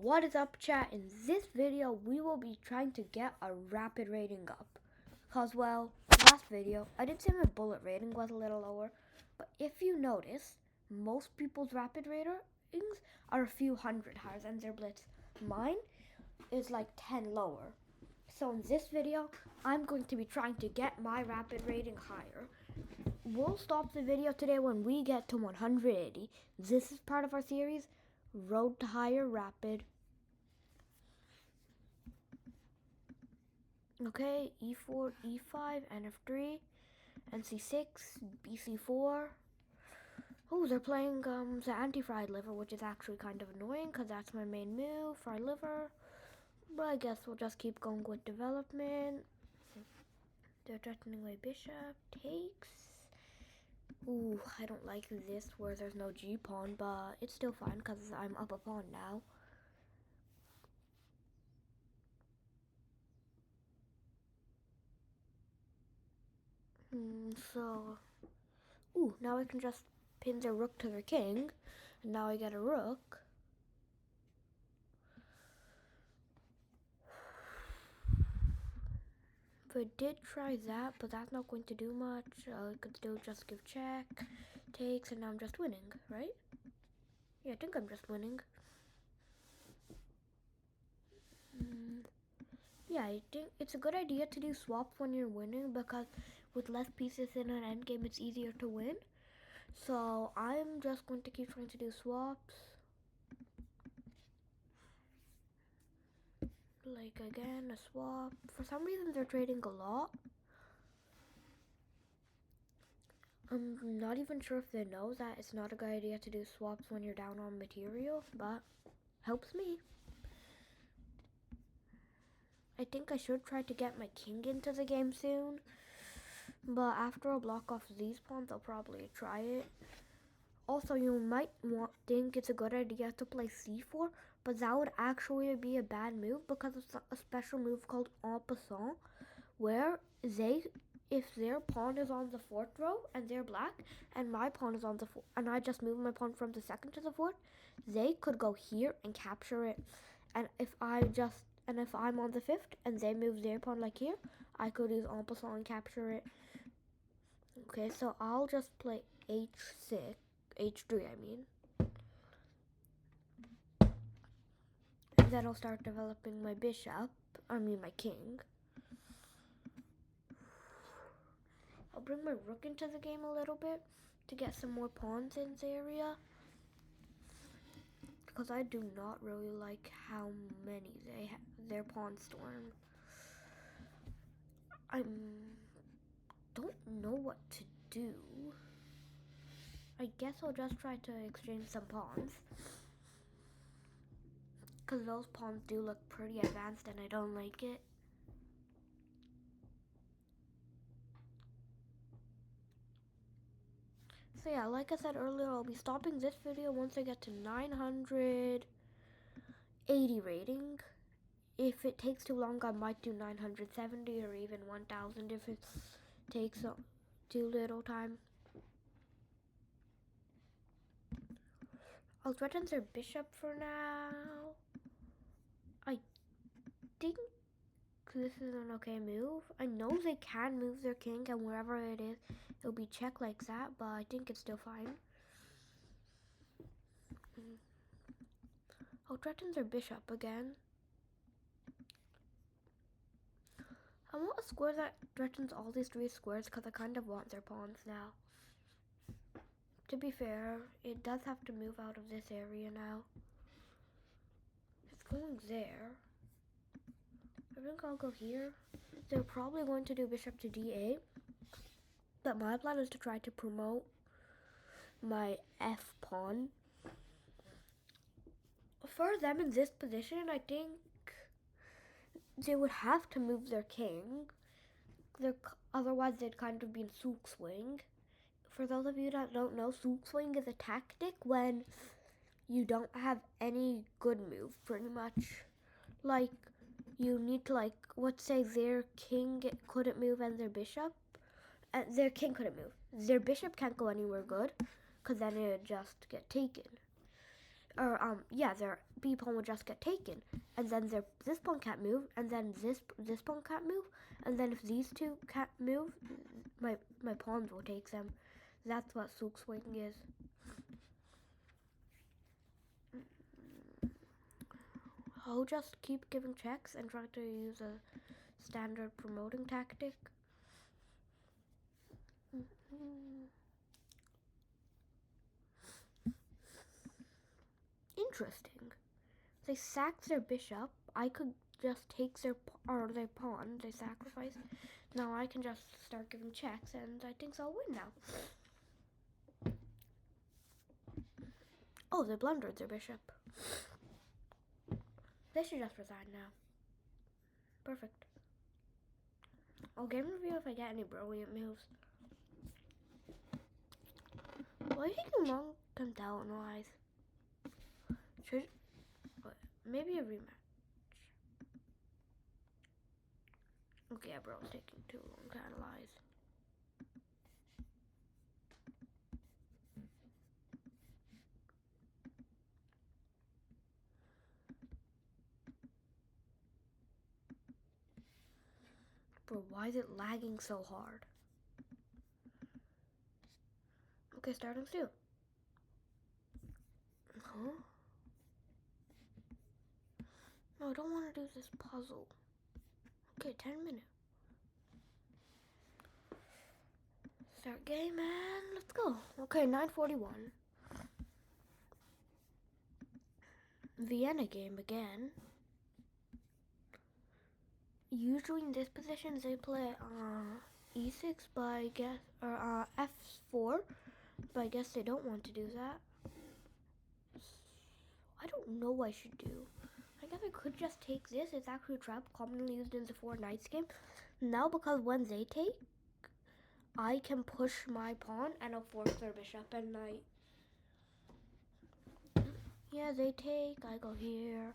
What is up, chat? In this video we will be trying to get a rapid rating up, because well, last video I did say my bullet rating was a little lower, but if you notice, most people's rapid ratings are a few hundred higher than their blitz. Mine is like 10 lower. So in this video I'm going to be trying to get my rapid rating higher. We'll stop the video today when we get to 180. This is part of our series, Road to Higher Rapid. Okay, E4, E5, NF3, NC6, BC4. Oh, they're playing the anti-fried liver, which is actually kind of annoying because that's my main move, fried liver. But I guess we'll just keep going with development. They're threatening my bishop, takes. Ooh, I don't like this where there's no G pawn, but it's still fine because I'm up a pawn now. Ooh, now I can just pin their rook to their king, and now I get a rook. If I did try that, but that's not going to do much. I could still just give check, takes, and now I'm just winning, right? Yeah, I think I'm just winning. Yeah, I think it's a good idea to do swaps when you're winning because with less pieces in an endgame, it's easier to win. So I'm just going to keep trying to do swaps. Like again, a swap. For some reason, they're trading a lot. I'm not even sure if they know that it's not a good idea to do swaps when you're down on material, but helps me. I think I should try to get my king into the game soon, but after I block off these pawns, I'll probably try it. Also, you might think it's a good idea to play c4, but that would actually be a bad move because it's a special move called en passant, where if their pawn is on the fourth row and they're black, and my pawn is on the fourth, and I just move my pawn from the second to the fourth, they could go here and capture it. And if I'm on the fifth and they move their pawn like here, I could use en passant and capture it. Okay, so I'll just play h6, h3 I mean. And then I'll start developing my my king. I'll bring my rook into the game a little bit to get some more pawns in the area, because I do not really like how many their pawns storm. I don't know what to do. I guess I'll just try to exchange some pawns, because those pawns do look pretty advanced and I don't like it. So yeah, like I said earlier, I'll be stopping this video once I get to 980 rating. If it takes too long, I might do 970 or even 1000 if it takes too little time. I'll threaten their bishop for now. I think this is an okay move. I know they can move their king, and wherever it is, it'll be check like that, but I think it's still fine. I'll threaten their bishop again. I want a square that threatens all these three squares because I kind of want their pawns now. To be fair, it does have to move out of this area now. It's going there. I think I'll go here. They're probably going to do bishop to d8, but my plan is to try to promote my f pawn. For them in this position, I think they would have to move their king. Otherwise, they'd kind of be in souk swing. For those of you that don't know, souk swing is a tactic when you don't have any good move, pretty much. Like, you need to, let's say their king couldn't move and their bishop. Their king couldn't move. Their bishop can't go anywhere good, because then it would just get taken. their B pawn would just get taken, and then this pawn can't move, and then this pawn can't move, and then if these two can't move, my pawns will take them. That's what sook swing is. I'll just keep giving checks and try to use a standard promoting tactic. Interesting. They sacked their bishop. I could just take their pawn. They sacrifice. Now I can just start giving checks, and I think I'll win now. Oh, they blundered their bishop. They should just resign now. Perfect. I'll game review if I get any brilliant moves. Why are you taking long come down, wise? Maybe a rematch. Okay, yeah, bro's taking too long to analyze. Bro, why is it lagging so hard? Okay, starting soon. Huh? No, I don't want to do this puzzle. Okay, 10 minutes. Start game, man. Let's go. Okay, 9:41. Vienna game again. Usually in this position they play e6, but I guess, or f4, but I guess they don't want to do that. I don't know what I should do. I guess I could just take this. It's actually a trap commonly used in the 4 knights game. Now because when they take, I can push my pawn and I'll force their bishop and knight. Yeah, they take, I go here.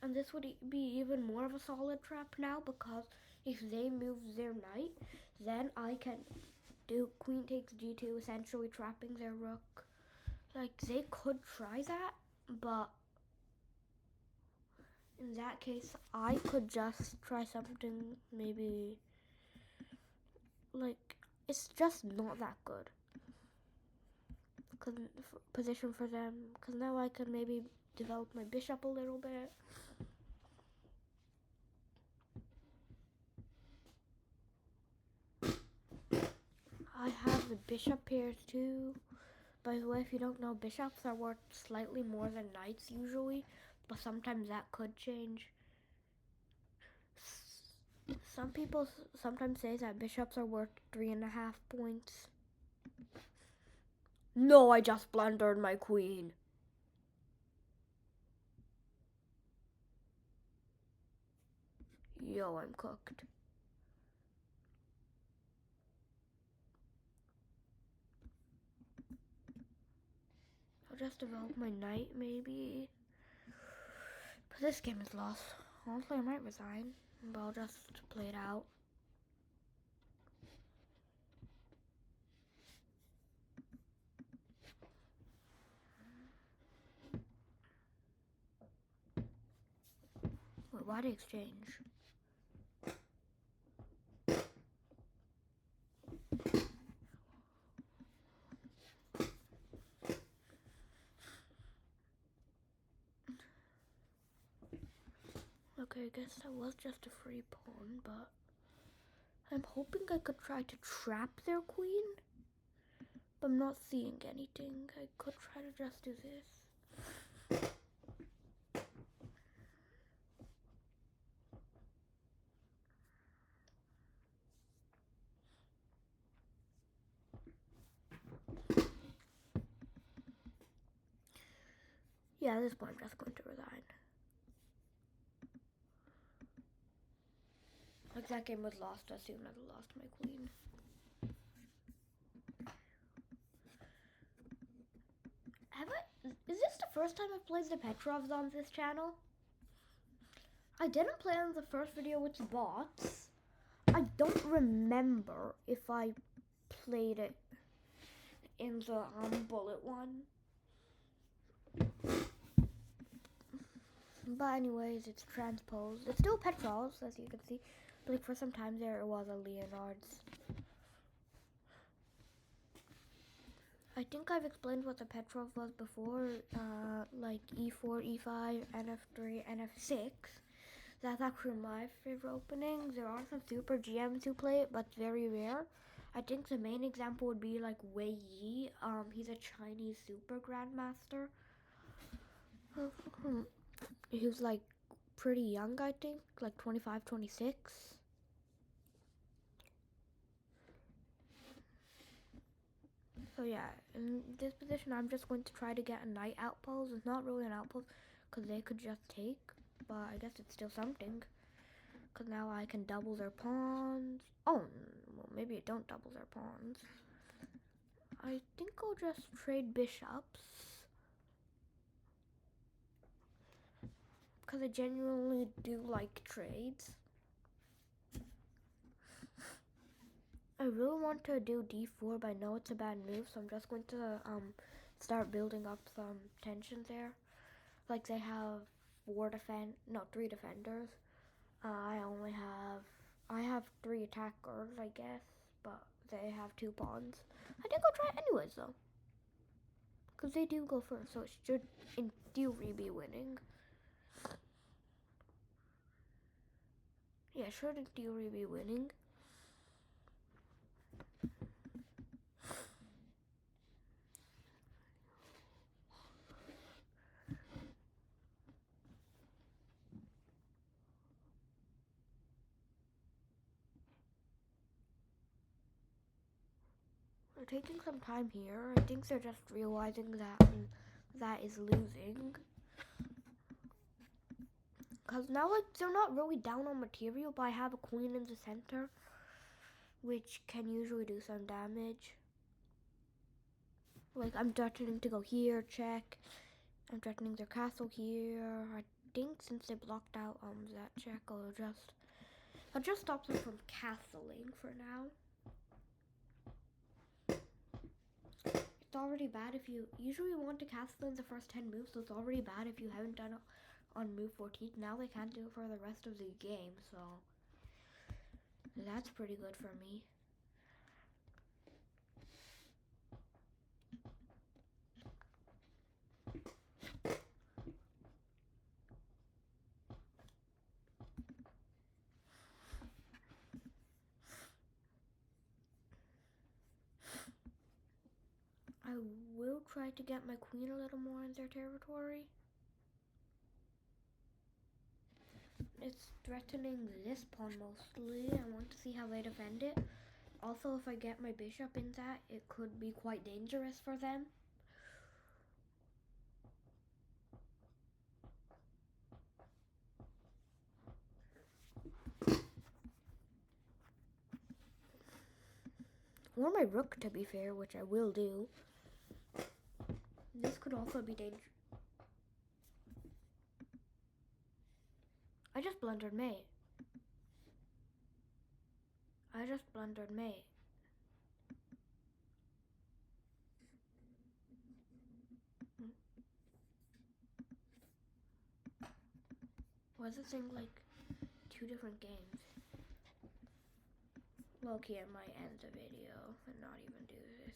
And this would be even more of a solid trap now, because if they move their knight, then I can do queen takes g2, essentially trapping their rook. Like, they could try that, but in that case, I could just try something maybe, like, it's just not that good position for them, because now I can maybe develop my bishop a little bit. I have the bishop here too. By the way, if you don't know, bishops are worth slightly more than knights usually, but sometimes that could change. Some people sometimes say that bishops are worth 3.5 points. No, I just blundered my queen. Yo, I'm cooked. I'll just develop my knight, maybe. But this game is lost. Honestly, I might resign, but I'll just play it out. Wait, why did exchange? Okay, I guess that was just a free pawn, but I'm hoping I could try to trap their queen, but I'm not seeing anything. I could try to just do this. Yeah, at this point I'm just going to resign. Like, that game was lost as soon as I lost my queen. Is this the first time I've played the Petrovs on this channel? I didn't play on the first video with the bots. I don't remember if I played it in the bullet one. But anyways, it's transposed. It's still Petrol's, as you can see. But like for some time there, it was a Leonard's. I think I've explained what the Petrov was before, like E4, E5, NF3, NF6. That's actually my favorite opening. There are some super GMs who play it, but it's very rare. I think the main example would be like Wei Yi. He's a Chinese super grandmaster. He was like pretty young, I think, like 25, 26. So yeah, in this position, I'm just going to try to get a knight outpost. It's not really an outpost because they could just take, but I guess it's still something. Because now I can double their pawns. Oh, well, maybe it don't double their pawns. I think I'll just trade bishops. Because I genuinely do like trades. I really want to do d4, but I know it's a bad move, so I'm just going to start building up some tension there. Like they have 3 defenders. I have 3 attackers, I guess, but they have 2 pawns. I think I'll try it anyways, though. Because they do go first, so it should, in theory, be winning. Yeah, should in theory be winning. They're taking some time here. I think they're just realizing that that is losing. Because now, like, they're not really down on material, but I have a queen in the center, which can usually do some damage. Like, I'm threatening to go here, check. I'm threatening their castle here. I think since they blocked out that check, I'll just stop them from castling for now. It's already bad if you usually want to castle in the first 10 moves, so it's already bad if you haven't done it on move 14. Now they can't do it for the rest of the game, so that's pretty good for me. I will try to get my queen a little more in their territory. It's threatening this pawn mostly. I want to see how they defend it. Also, if I get my bishop in that, it could be quite dangerous for them. Or my rook, to be fair, which I will do. This could also be dangerous. I just blundered mate. Was this thing like 2 different games? Low-key, I might end the video and not even do this.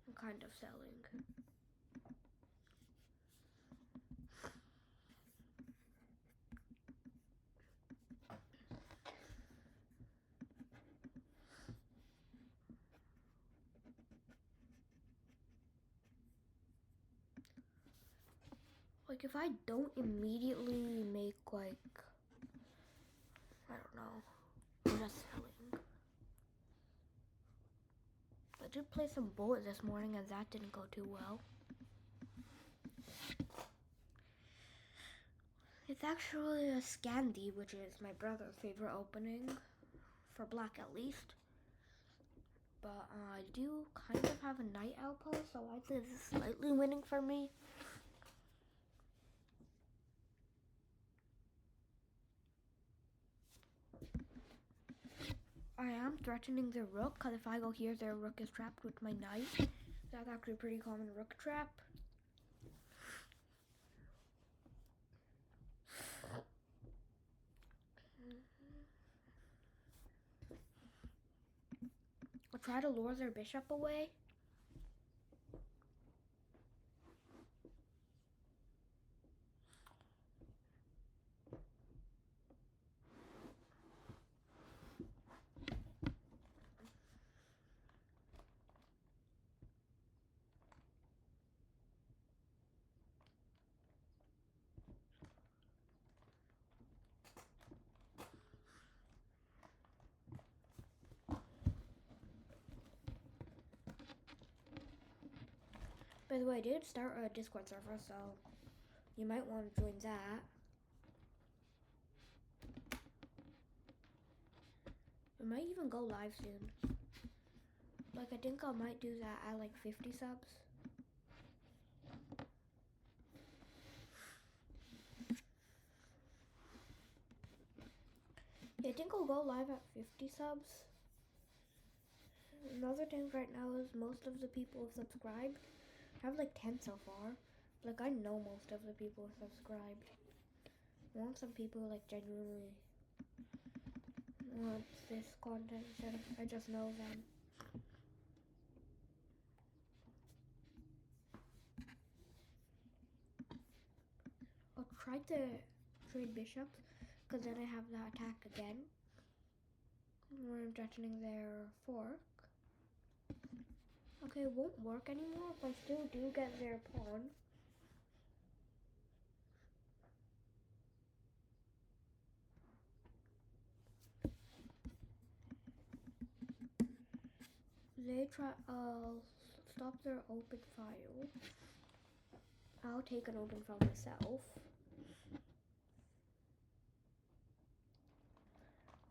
I'm kind of selling. Like, if I don't immediately make, like, I don't know, I'm just selling. I did play some bullet this morning and that didn't go too well. It's actually a Scandi, which is my brother's favorite opening, for black at least. But I do kind of have a knight outpost, so I'd say this is slightly winning for me. I am threatening their rook, because if I go here, their rook is trapped with my knight. That's actually a pretty common rook trap. try to lure their bishop away. By the way, I did start a Discord server, so you might want to join that. I might even go live soon. Like, I think I might do that at like 50 subs. Yeah, I think I'll go live at 50 subs. Another thing right now is most of the people who subscribed. I have like 10 so far. Like, I know most of the people who subscribed. I want some people who like genuinely want this content instead of I just know them. I'll try to trade bishops because then I have the attack again. Where I'm threatening their fork. Okay, it won't work anymore if I still do get their pawn. They try, stop their open file. I'll take an open file myself.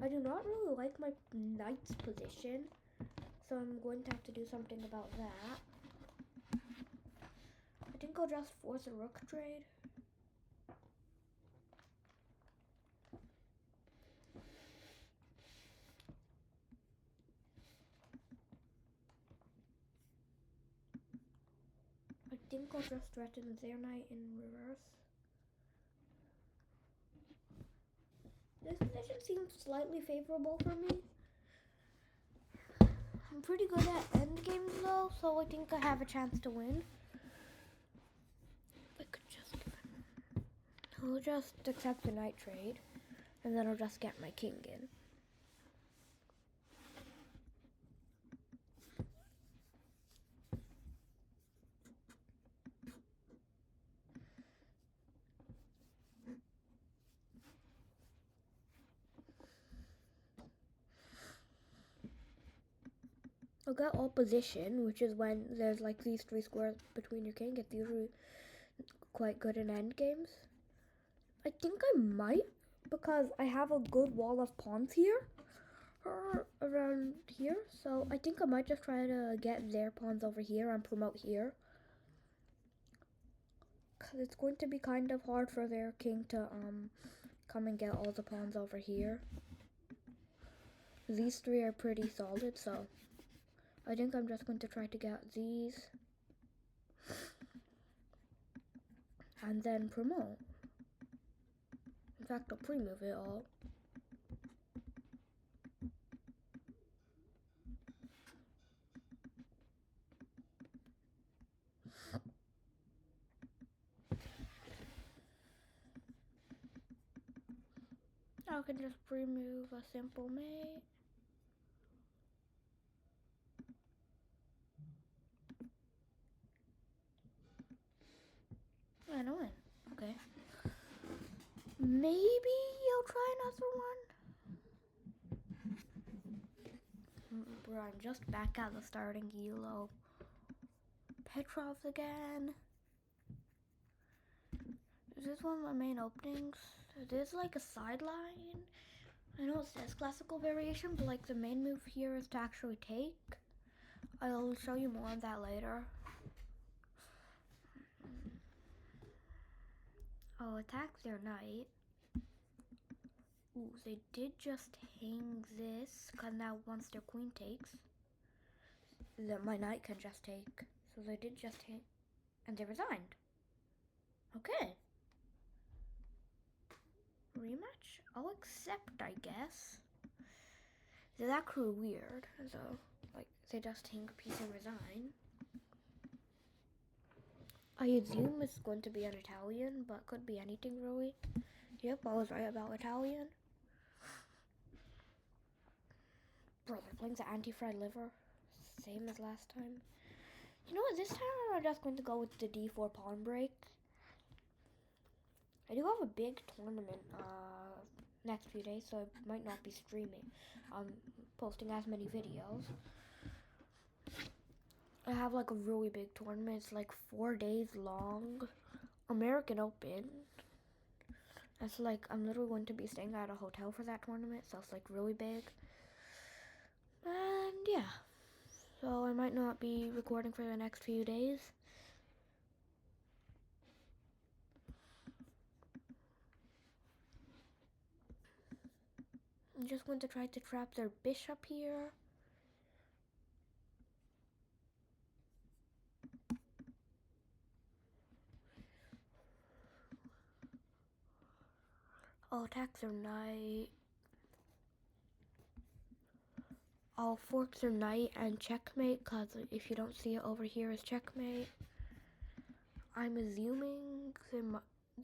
I do not really like my knight's position, so I'm going to have to do something about that. I think I'll just force a rook trade. I think I'll just threaten their knight in reverse. This position seems slightly favorable for me. I'm pretty good at endgames though, so I think I have a chance to win. I could just give it. I'll just accept the knight trade, and then I'll just get my king in. I'll get opposition, which is when there's like these 3 squares between your king. It's usually quite good in endgames. I think I might, because I have a good wall of pawns here, or around here. So I think I might just try to get their pawns over here and promote here. Because it's going to be kind of hard for their king to come and get all the pawns over here. These 3 are pretty solid, so I think I'm just going to try to get these and then promote. In fact, I'll pre-move it all. I can just pre-move a simple mate. I know it. Okay. Maybe I'll try another one. Bro, I'm just back at the starting elo. Petrov again. Is this one of my main openings? There's like a sideline. I know it says classical variation, but like the main move here is to actually take. I'll show you more on that later. I'll attack their knight. Ooh, they did just hang this, because now once their queen takes, my knight can just take. So they did just hang, and they resigned. Okay. Rematch? I'll accept, I guess. They're that crew weird, so, like, They just hang a piece and resign. I assume it's going to be an Italian, but could be anything really. Yep, I was right about Italian. Bro, they're playing the anti-fried liver. Same as last time. You know what, this time I'm just going to go with the D4 pawn break. I do have a big tournament next few days, so I might not be streaming. Posting as many videos. I have like a really big tournament. It's like 4 days long. American Open. That's like, I'm literally going to be staying at a hotel for that tournament, so it's like really big. And yeah. So I might not be recording for the next few days. I'm just going to try to trap their bishop here. I'll attack their knight. I'll fork their knight and checkmate, because if you don't see it over here is checkmate. I'm assuming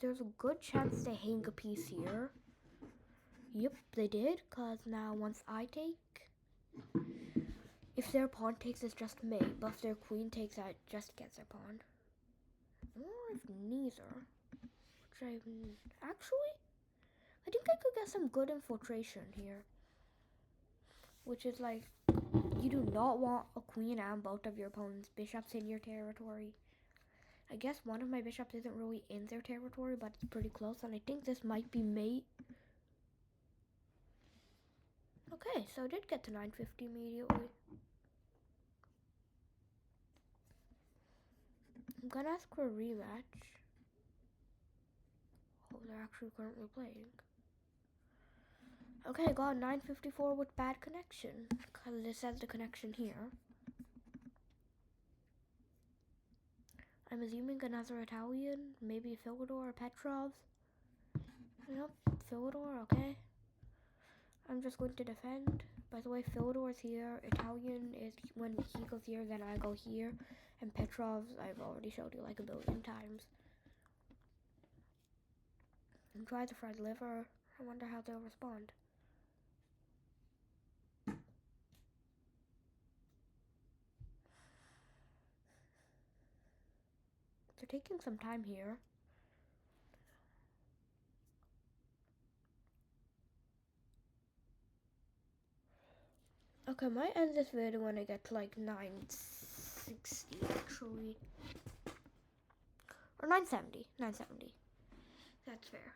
there's a good chance they hang a piece here. Yep, they did, because now once I take, if their pawn takes, it's just mate, but if their queen takes, I just gets their pawn. Or if neither, which actually, I think I could get some good infiltration here. Which is like, you do not want a queen and both of your opponent's bishops in your territory. I guess one of my bishops isn't really in their territory, but it's pretty close, and I think this might be mate. Okay, so I did get to 950 immediately. I'm gonna ask for a rematch. Oh, they're actually currently playing. Okay, I got 954 with bad connection, because it says the connection here. I'm assuming another Italian, maybe Fyodor or Petrov. Yep, Fyodor, okay. I'm just going to defend. By the way, Fyodor's here. Italian is when he goes here, then I go here. And Petrov's, I've already showed you like a billion times. And try the fried liver. I wonder how they'll respond. They're taking some time here. Okay, I might end this video when I get to like 960 actually. Or 970. 970. That's fair.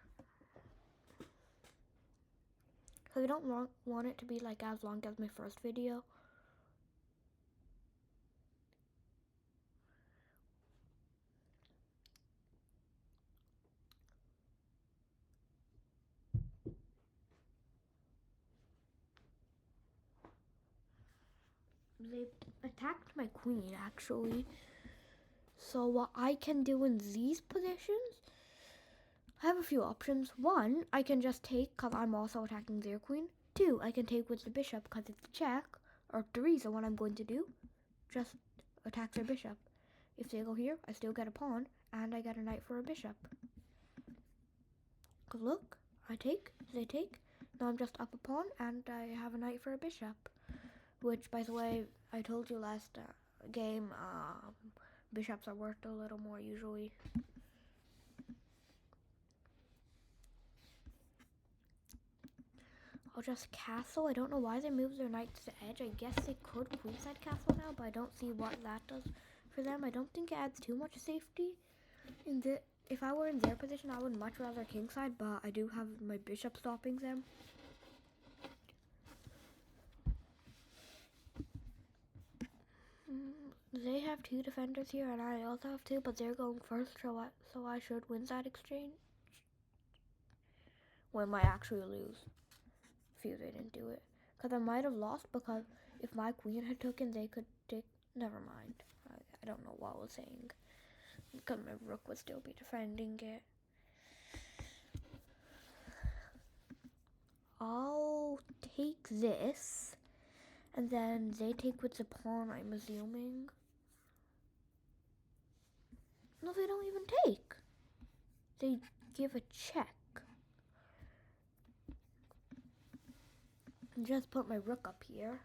Because I don't want it to be like as long as my first video. They attacked my queen actually. So what I can do in these positions, I have a few options. One, I can just take because I'm also attacking their queen. Two, I can take with the bishop because it's a check. Or three, so what I'm going to do, just attack their bishop. If they go here, I still get a pawn and I get a knight for a bishop. Cause look, I take, they take. Now I'm just up a pawn and I have a knight for a bishop. Which, by the way, I told you last game, bishops are worth a little more usually. I'll just castle. I don't know why they moved their knight to the edge. I guess they could queenside castle now, but I don't see what that does for them. I don't think it adds too much safety. If I were in their position, I would much rather kingside, but I do have my bishop stopping them. They have two defenders here, and I also have two, but they're going first, so I should win that exchange. Well, I might actually lose. Few they didn't do it. Because I might have lost, because if my queen had taken, they could take... Never mind. I don't know what I was saying. Because my rook would still be defending it. I'll take this. And then they take with the pawn, I'm assuming. No, they don't even take. They give a check. And just put my rook up here.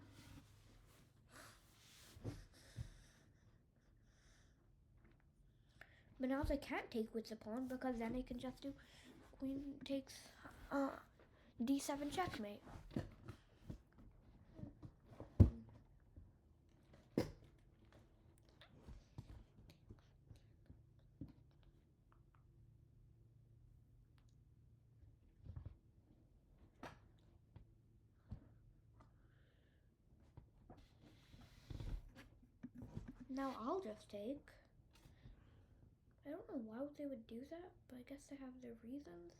But now they can't take with the pawn because then they can just do queen takes d7 checkmate. Now I'll just take. I don't know why they would do that, but I guess they have their reasons.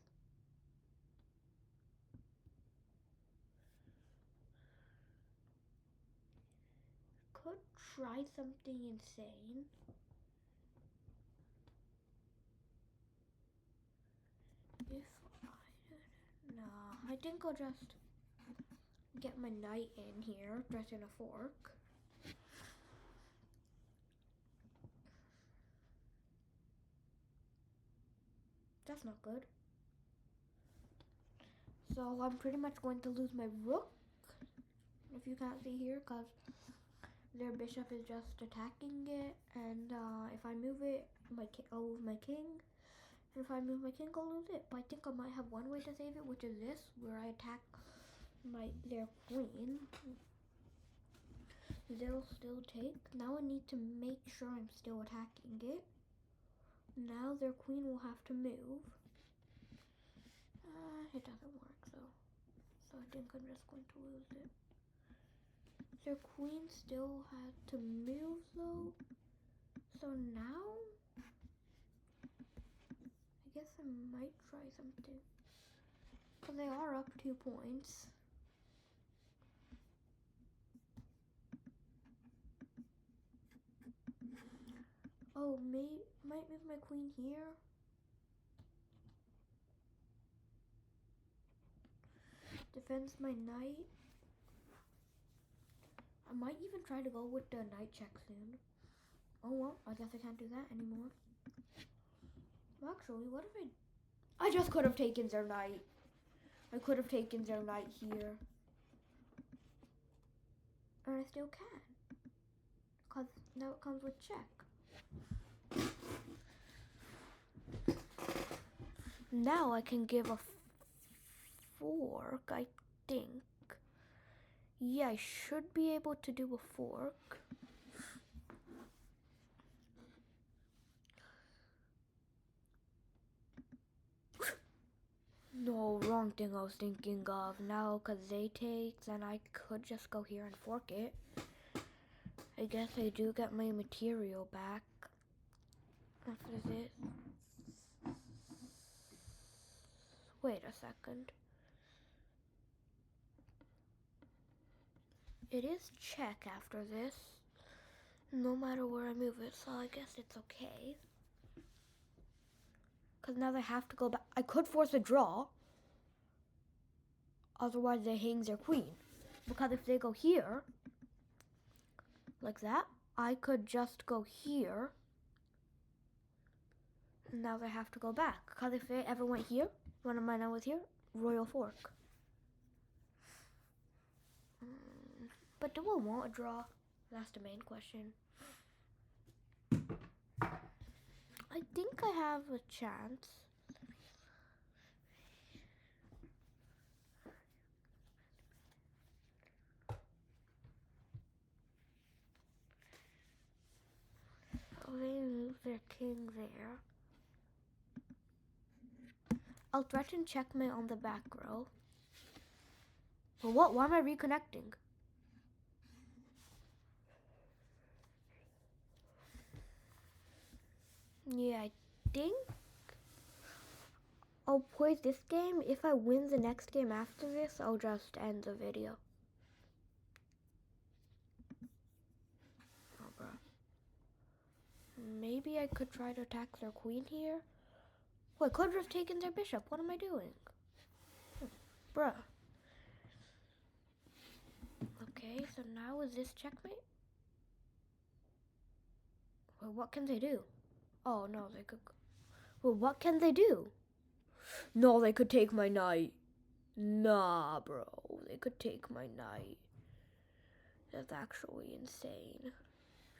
Could try something insane. I think I'll just get my knight in here, dressed in a fork. That's not good. So I'm pretty much going to lose my rook, if you can't see here, because their bishop is just attacking it, and if I move it, I'll lose my king. And if I move my king, I'll lose it. But I think I might have one way to save it, which is this, where I attack their queen. They'll still take. Now I need to make sure I'm still attacking it. Now their queen will have to move. It doesn't work, so I think I'm just going to lose it. Their queen still had to move though. So now, I guess I might try something. Because they are up 2 points. Oh, might move my queen here. Defends my knight. I might even try to go with the knight check soon. Oh well, I guess I can't do that anymore. Actually, what if I just could have taken their knight. I could have taken their knight here. And I still can. Because now it comes with check. Now I can give a fork, I think. Yeah, I should be able to do a fork. No, wrong thing I was thinking of. Now, because they take, then I could just go here and fork it. I guess I do get my material back after this. Wait a second. It is check after this, no matter where I move it, so I guess it's okay. Because now they have to go back. I could force a draw. Otherwise they hang their queen. Because if they go here, like that, I could just go here. And now they have to go back. Because if they ever went here, one of my now was here, royal fork. But do I want a draw? That's the main question. I think I have a chance. Oh, they move their king there. I'll threaten checkmate on the back row. But what? Why am I reconnecting? Yeah, I think I'll play this game. If I win the next game after this, I'll just end the video. Oh, bro. Maybe I could try to attack their queen here. Well, I could have taken their bishop. What am I doing? Bruh. Okay, so now is this checkmate? Well, what can they do? Oh, no, they could... Well, what can they do? No, they could take my knight. Nah, bro. They could take my knight. That's actually insane.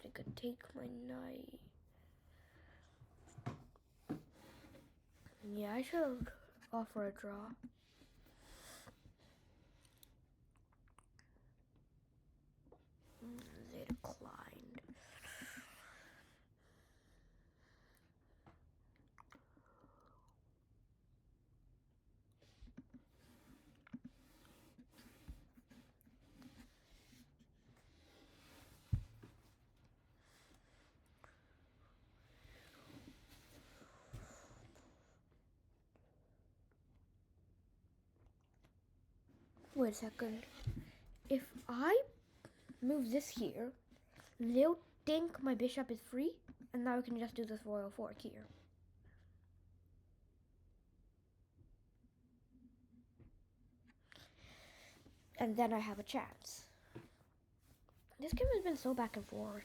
They could take my knight. Yeah, I should offer a draw. They declined. Wait a second. If I move this here, they'll think my bishop is free, and now I can just do this royal fork here. And then I have a chance. This game has been so back and forth.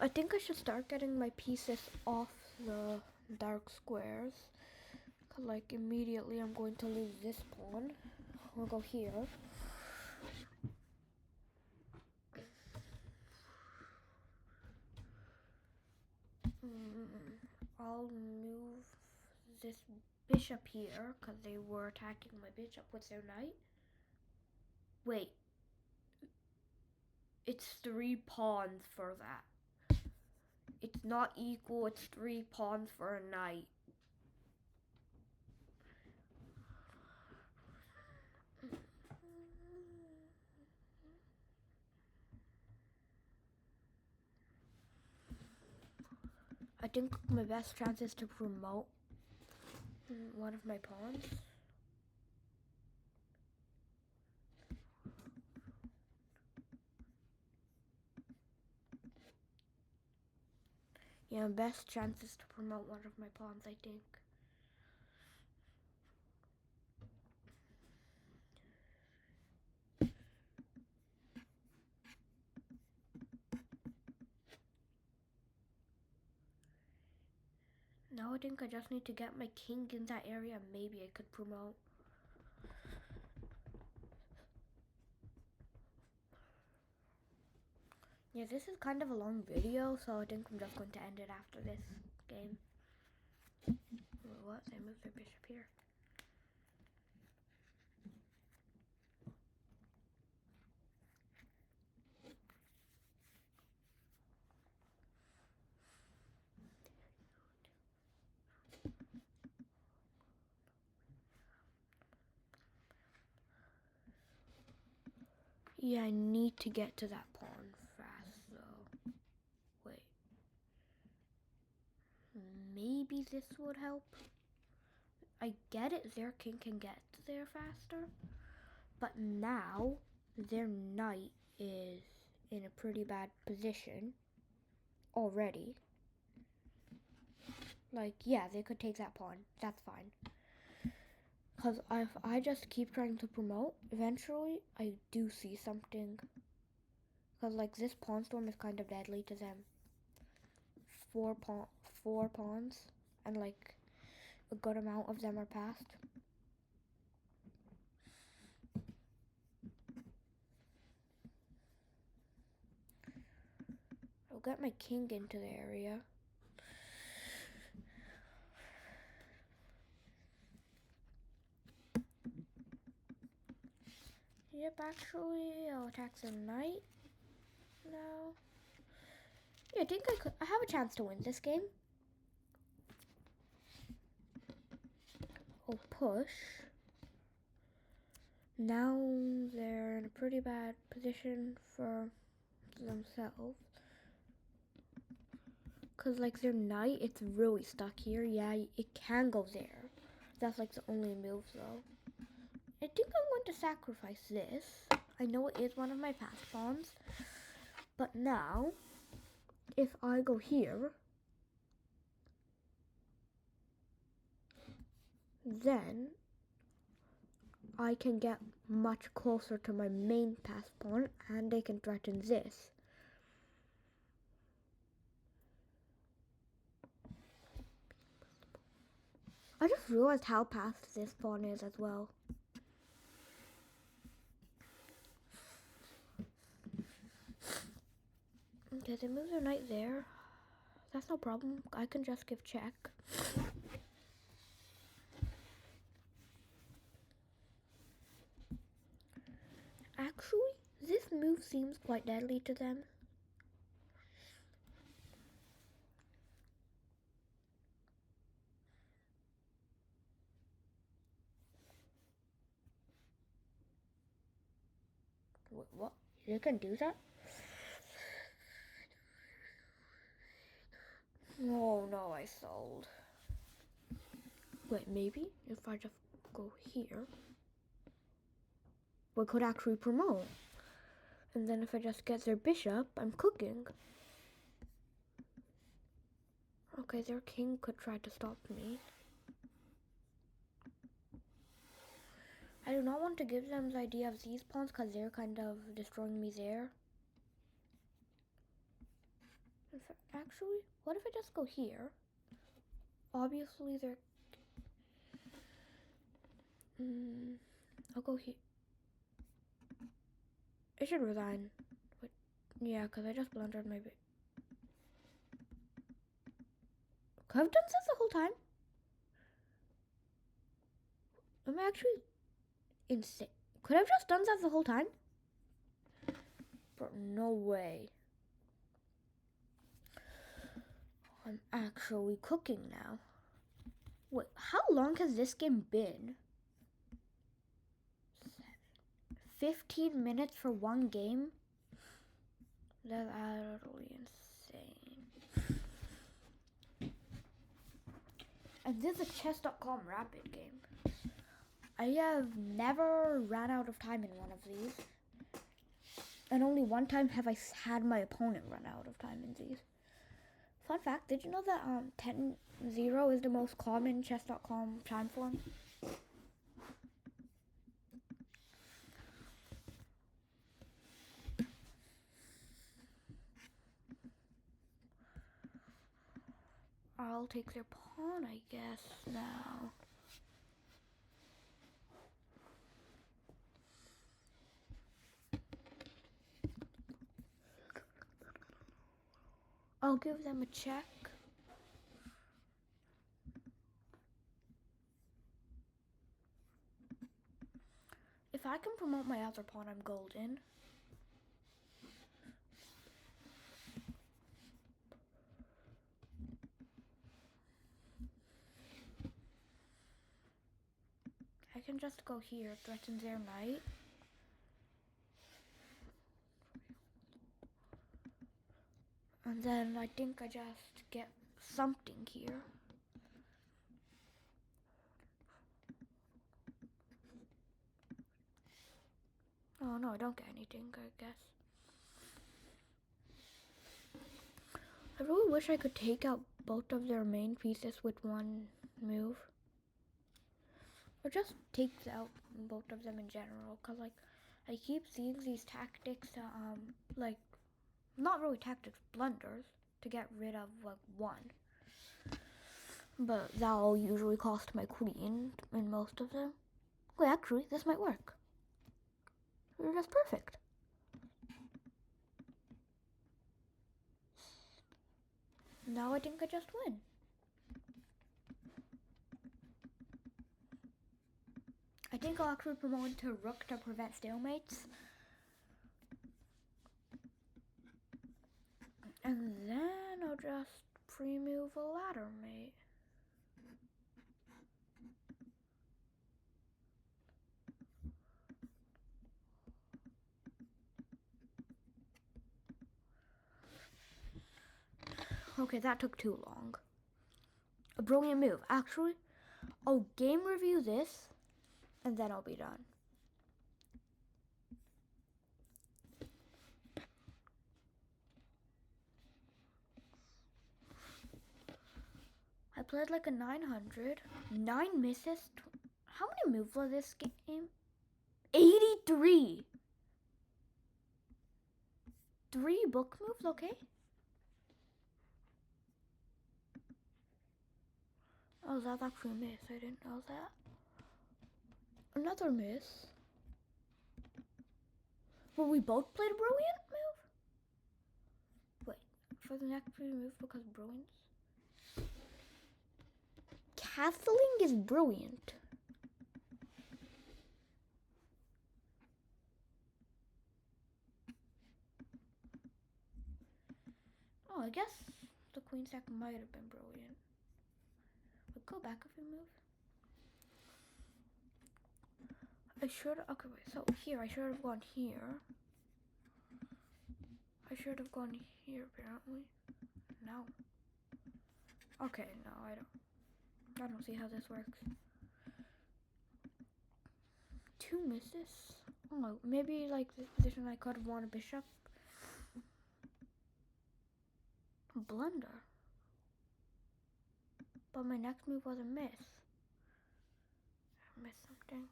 I think I should start getting my pieces off the dark squares. Cause like immediately I'm going to lose this pawn. I'll go here. I'll move this bishop here because they were attacking my bishop with their knight. Wait. It's 3 pawns for that. It's not equal, it's 3 pawns for a knight. I think my best chance is to promote one of my pawns. Yeah, best chance is to promote one of my pawns, I think. Now I think I just need to get my king in that area. Maybe I could promote. Yeah, this is kind of a long video, so I think I'm just going to end it after this game. What? They moved their bishop here. Yeah, I need to get to that pawn fast, though. Wait. Maybe this would help? I get it, their king can get there faster, but now their knight is in a pretty bad position already. Like, yeah, they could take that pawn. That's fine. Because if I just keep trying to promote, eventually I do see something. Because, like, this pawn storm is kind of deadly to them. Four pawns, and, like, a good amount of them are passed. I'll get my king into the area. Yep, actually, I'll attack the knight now. Yeah, I think I have a chance to win this game. I'll push. Now they're in a pretty bad position for themselves. Because, like, their knight, it's really stuck here. Yeah, it can go there. That's, like, the only move, though. I think I'm going to sacrifice this. I know it is one of my past pawns. But now, if I go here, then I can get much closer to my main pass pawn and they can threaten this. I just realized how fast this pawn is as well. Okay, they move their knight there. That's no problem. I can just give check. Actually, this move seems quite deadly to them. Wait, what? You can do that? Oh no, I sold. Wait, maybe if I just go here, we could actually promote. And then if I just get their bishop, I'm cooking. Okay, their king could try to stop me. I do not want to give them the idea of these pawns because they're kind of destroying me there. Actually, what if I just go here? Obviously, they're... I'll go here. I should resign. But yeah, because I just blundered my bit. Could I have done this the whole time? I'm actually insane. Could I have just done that the whole time? Bro, no way. I'm actually cooking now. Wait, how long has this game been? 15 minutes for one game? That's utterly insane. And this is a chess.com rapid game. I have never ran out of time in one of these. And only one time have I had my opponent run out of time in these. Fun fact, did you know that 10-0 is the most common chess.com time form? I'll take their pawn, I guess, now. I'll give them a check. If I can promote my other pawn, I'm golden. I can just go here, threaten their knight. And then I think I just get something here. Oh no, I don't get anything, I guess. I really wish I could take out both of their main pieces with one move. Or just take out both of them in general, because like I keep seeing these tactics like not really tactics, blunders to get rid of like one. But that'll usually cost my queen in most of them. Wait, actually, this might work. That's perfect. Now I think I just win. I think I'll actually promote to rook to prevent stalemates. And then I'll just pre-move a ladder mate. Okay, that took too long. A brilliant move. Actually, I'll game review this, and then I'll be done. I played like a 900. 9 misses. How many moves was this game? 83. 3 book moves, okay. Oh, that's actually a miss. I didn't know that. Another miss. Well, we both played a brilliant move? Wait, for the next move because brilliance? Castling is brilliant. Oh, I guess the queen sack might have been brilliant. But go back if you move. I should. Okay, wait. So here, I should have gone here. I should have gone here, apparently. No. Okay, no, I don't see how this works. 2 misses? Oh, maybe like this position I could have won a bishop. Blunder. But my next move was a miss. I missed something.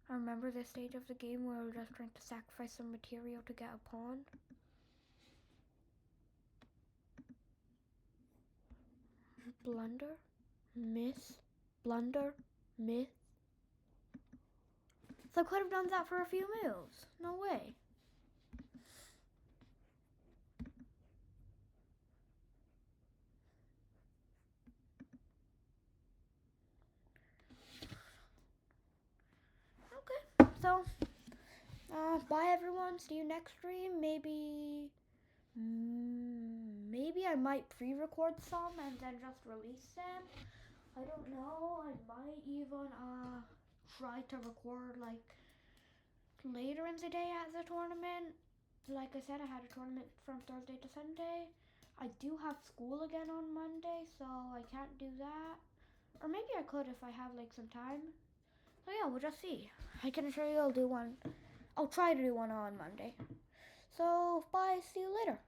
I remember this stage of the game where we were just trying to sacrifice some material to get a pawn. Blunder. Miss. Blunder. Miss. So I could have done that for a few moves. No way. Okay, so bye everyone. See you next stream. Maybe I might pre-record some and then just release them. I don't know. I might even try to record like later in the day at the tournament. Like I said, I had a tournament from Thursday to Sunday. I do have school again on Monday, so I can't do that. Or maybe I could if I have like some time. So yeah, we'll just see. I can assure you I'll do one. I'll try to do one on Monday. So bye, see you later.